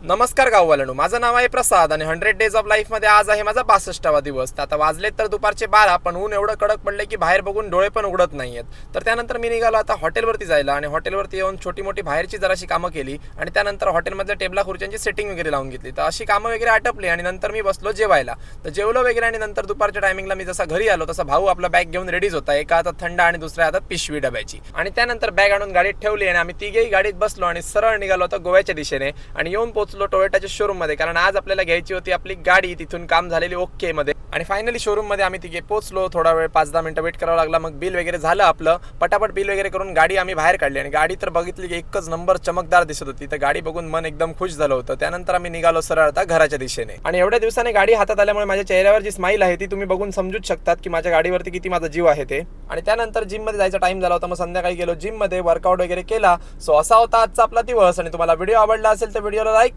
नमस्कार गाववाल्यांनो, माझं नाव आहे प्रसाद आणि 100 डेज ऑफ लाईफ मध्ये आज आहे माझा 62वा दिवस. तर आता वाजलेत तर दुपारचे 12, पण ऊन एवढं कडक पडले की बाहेर बघून डोळे पण उघडत नाहीयेत. तर त्यानंतर मी निघालो आता हॉटेलवरती जायला आणि हॉटेलवरती येऊन छोटी मोठी बाहेरची जराशी कामं केली आणि त्यानंतर हॉटेलमधल्या टेबला खुर्च्यांची सेटिंग वगैरे लावून घेतली. तर अशी कामं वगैरे आटपली आणि नंतर मी बसलो जेवायला. तर जेवलो वगैरे आणि नंतर दुपारच्या टायमिंगला मी जसा घरी आलो तसा भाऊ आपला बॅग घेऊन रेडीच होता. एका हातात थंड आणि दुसऱ्या हातात पिशवी डब्याची. आणि त्यानंतर बॅग आणून गाडीत ठेवली आणि आम्ही तिघेही गाडीत बसलो आणि सरळ निघालो होतो गोव्याच्या दिशेने आणि येऊन पोहोचलो टोयोटाच्या शोरूम मध्ये, कारण आज आपल्याला घ्यायची होती आपली गाडी. तिथून काम झालेली ओके मध्ये आणि फायनली शोरूम मध्ये आम्ही तिघे पोहोचलो. थोडा वेळ 5-10 मिनिटं वेट करावं लागला. मग बिल वगैरे झालं आपलं. पटापट बिल वगैरे करून गाडी आम्ही बाहेर काढली आणि गाडी तर बघितली की एकच नंबर चमकदार दिसत होती. तर गाडी बघून मन एकदम खुश झालं होतं. त्यानंतर आम्ही निघालो सरळ आता घराच्या दिशेने. आणि एवढ्या दिवसाने गाडी हातात आल्यामुळे माझ्या चेहऱ्यावर जी स्माईल आहे ती तुम्ही बघून समजूच शकतात की माझ्या गाडीवरती किती माझा जीव आहे ते. आणि त्यानंतर जिम मध्ये जायचा टाइम झाला होता. मग संध्याकाळी गेलो जिम मध्ये, वर्कआउट वगैरे केला. सो असा होता आजचा आपला दिवस. आणि तुम्हाला व्हिडिओ आवडला असेल तर व्हिडिओला लाईक